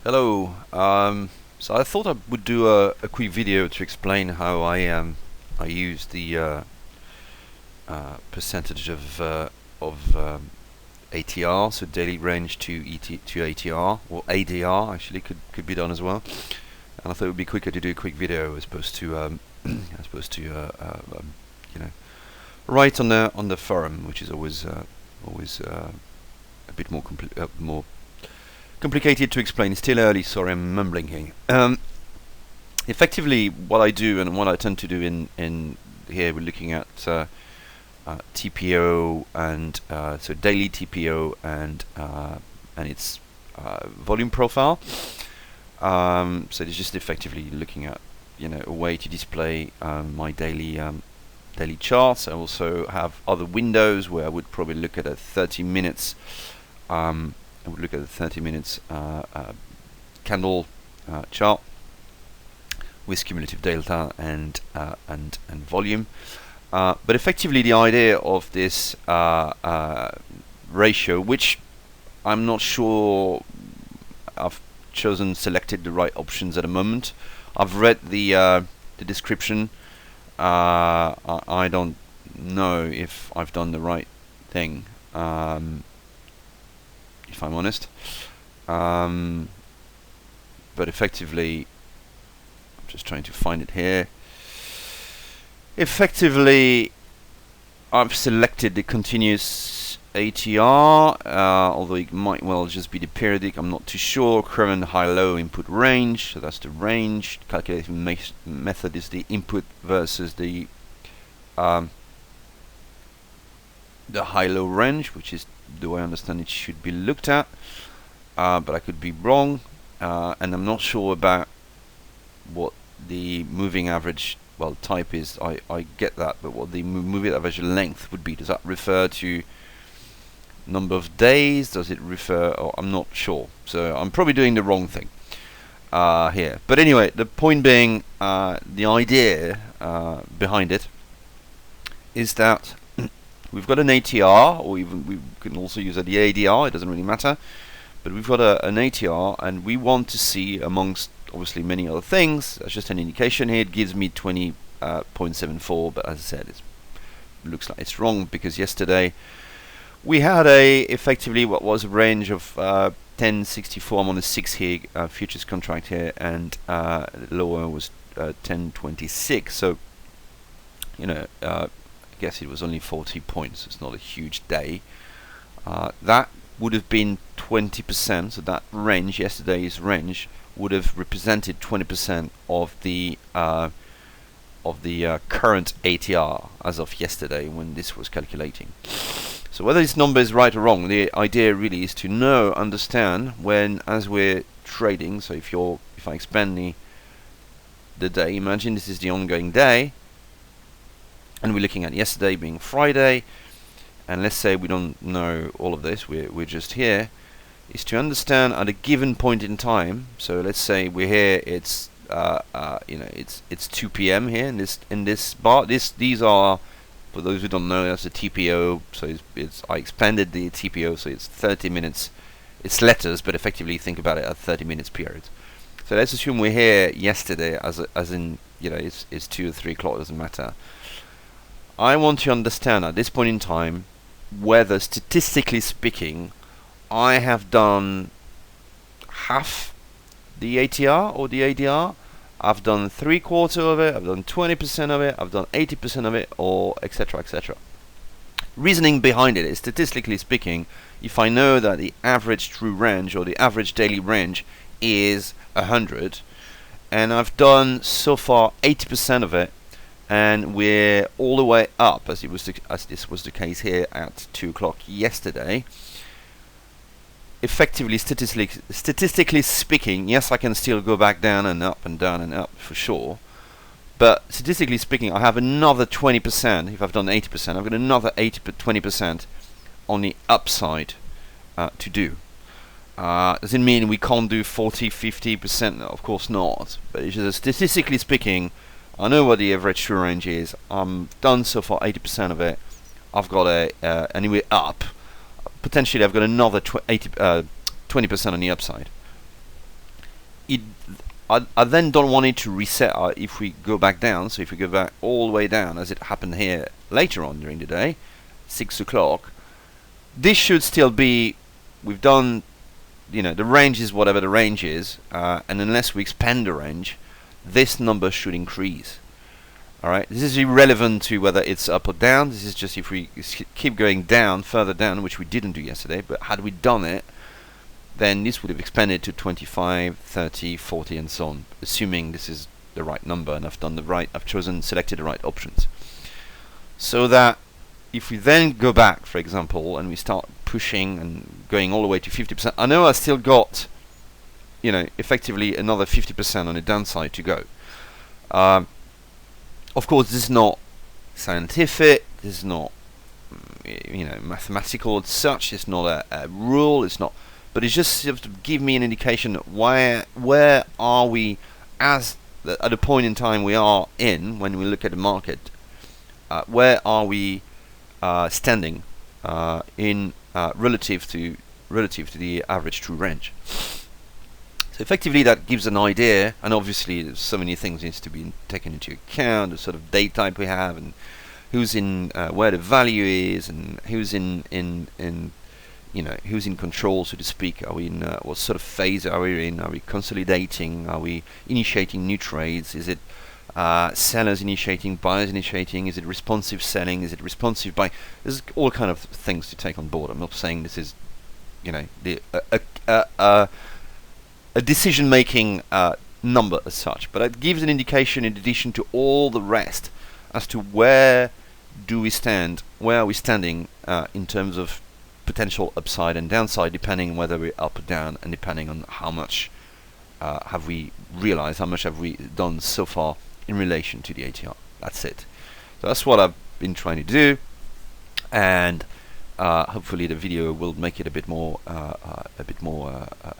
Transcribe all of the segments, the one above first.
Hello. So I thought I would do a quick video to explain how I use the percentage of ATR, so daily range to ATR, or ADR actually could be done as well. And I thought it would be quicker to do a quick video as opposed to you know, write on the forum, which is always a bit more complicated to explain. It's still early, sorry, I'm mumbling here. Effectively, what I do and what I tend to do in here, we're looking at TPO and so daily TPO and its volume profile. So it's just effectively looking at a way to display my daily charts. I also have other windows where I would probably look at a 30 minutes. I would look at the 30 minutes candle chart with cumulative delta and volume. But effectively, the idea of this ratio, which I'm not sure I've selected the right options at the moment. I've read the description. I don't know if I've done the right thing. If I'm honest, but effectively, I'm just trying to find it here. Effectively, I've selected the continuous ATR, although it might well just be the periodic. I'm not too sure. Current high-low input range, so that's the range. Calculation method is the input versus the high-low range, which is the way I understand it should be looked at, but I could be wrong, and I'm not sure about what the moving average type is. I get that, but what the moving average length would be. Does that refer to number of days? Does it refer? I'm not sure, so I'm probably doing the wrong thing here. But anyway, the point being, the idea behind it is that we've got an ATR, or even we can also use the ADR, it doesn't really matter. But we've got an ATR, and we want to see, amongst obviously many other things, that's just an indication here. It gives me 20.74, but as I said, it looks like it's wrong, because yesterday we had effectively what was a range of 10.64. I'm on the 6 here, futures contract here, and lower was 10.26. So, I guess it was only 40 points. It's not a huge day. That would have been 20%. So that range, yesterday's range, would have represented 20% of the current ATR as of yesterday when this was calculating. So whether this number is right or wrong, the idea really is to understand when, as we're trading. So if I expand the day, imagine this is the ongoing day. And we're looking at yesterday being Friday, and let's say we don't know all of this, we're just here, is to understand at a given point in time. So let's say we're here, it's it's 2 p.m. here in this bar. These are, for those who don't know, that's a TPO. So I expanded the TPO, so it's 30 minutes. It's letters, but effectively think about it at 30 minutes period. So let's assume we're here yesterday, as in it's 2 or 3 o'clock, doesn't matter. I want to understand at this point in time whether, statistically speaking, I have done half the ATR or the ADR. I've done 3/4 of it, I've done 20% of it, I've done 80% of it, or etc. etc. Reasoning behind it is, statistically speaking, if I know that the average true range or the average daily range is 100, and I've done so far 80% of it, and we're all the way up, as this was the case here at 2 o'clock yesterday. Effectively, statistically speaking, yes, I can still go back down and up and down and up for sure. But statistically speaking, I have another 20%. If I've done 80%, I've got another 20% on the upside to do. Does it mean we can't do 40, 50%? No, of course not. But it's just, statistically speaking, I know what the average true range is. I'm done so far 80% of it. I've got anyway up. Potentially, I've got another 20% on the upside. it, I then don't want it to reset if we go back down. So if we go back all the way down, as it happened here later on during the day, 6 o'clock, this should still be, we've done, the range is whatever the range is, and unless we expand the range, this number should increase. Alright, this is irrelevant to whether it's up or down. This is just if we keep going down, further down, which we didn't do yesterday, but had we done it, then this would have expanded to 25, 30, 40 and so on, assuming this is the right number and I've selected the right options. So that if we then go back, for example, and we start pushing and going all the way to 50%, I know I still got, effectively another 50% on the downside to go. Of course, this is not scientific, this is not, mathematical as such, it's not a rule, it's not, but it's just to give me an indication where are we at the point in time we are in when we look at the market, where are we standing in relative to the average true range. So effectively that gives an idea, and obviously there's so many things needs to be taken into account, the sort of day type we have, and who's in where the value is, and who's in who's in control, so to speak. Are we in what sort of phase are we in? Are we consolidating? Are we initiating new trades? Is it sellers initiating, buyers initiating? Is it responsive selling? Is it responsive buying? There's all kind of things to take on board. I'm not saying this is, a decision-making number as such, but it gives an indication in addition to all the rest as to where do we stand, where are we standing in terms of potential upside and downside, depending on whether we're up or down, and depending on how much have we realized, how much have we done so far in relation to the ATR. That's it. So that's what I've been trying to do, and hopefully the video will make it a bit more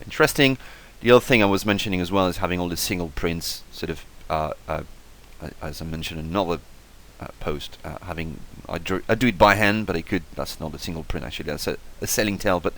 interesting. The other thing I was mentioning as well is having all the single prints, sort of, as I mentioned in another post, I do it by hand, but that's not a single print actually, that's a selling tail, but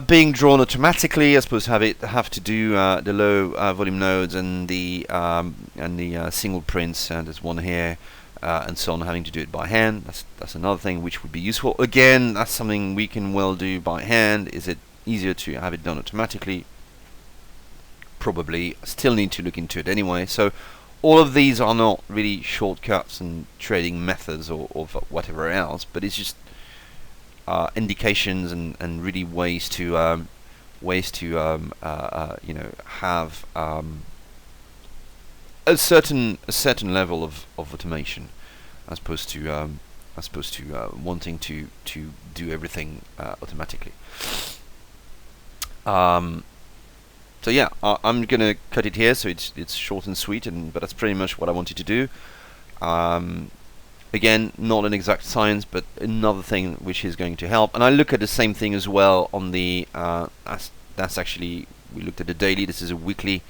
being drawn automatically. I suppose have to do the low volume nodes and the single prints, and there's one here, and so on, having to do it by hand. That's another thing which would be useful. Again, that's something we can well do by hand. Is it easier to have it done automatically? Probably. Still need to look into it anyway. So all of these are not really shortcuts and trading methods or whatever else, but it's just indications and really ways to have a certain level of automation, as opposed to wanting to do everything automatically. So yeah, I'm gonna cut it here, so it's short and sweet, but that's pretty much what I wanted to do. Again, not an exact science, but another thing which is going to help. And I look at the same thing as well on the that's actually, we looked at the daily. This is a weekly,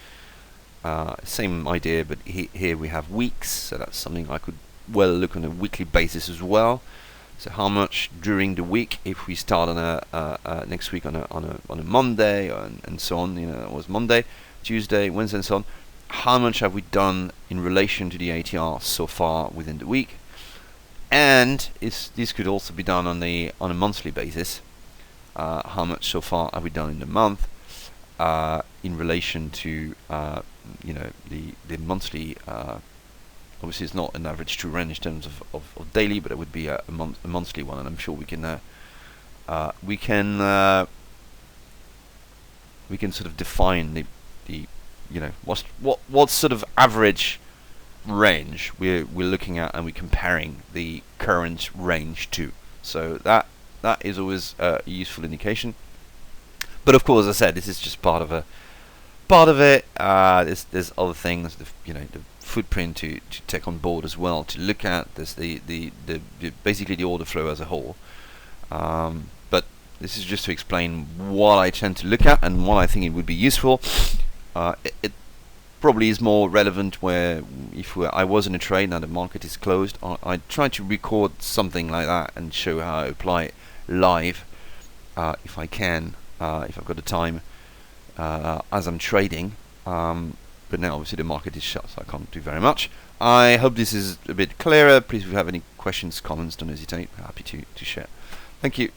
same idea, but here we have weeks, so that's something I could well look on a weekly basis as well. So how much during the week, if we start on a next week on a Monday, and so on, it was Monday, Tuesday, Wednesday, and so on, how much have we done in relation to the ATR so far within the week? And this could also be done on a monthly basis. How much so far have we done in the month in relation to the monthly? Obviously, it's not an average true range in terms of daily, but it would be a monthly one, and I'm sure we can sort of define the what sort of average range we're looking at, and we're comparing the current range to. So that is always a useful indication. But of course, as I said, this is just part of it. There's other things, the footprint to take on board as well, to look at. There's the basically the order flow as a whole. But this is just to explain what I tend to look at and what I think it would be useful. It probably is more relevant where I was in a trade, now the market is closed. I try to record something like that and show how I apply it live, if I can, if I've got the time. as I'm trading. But now obviously the market is shut, so I can't do very much. I hope this is a bit clearer. Please, if you have any questions, comments, don't hesitate. Happy to share. Thank you.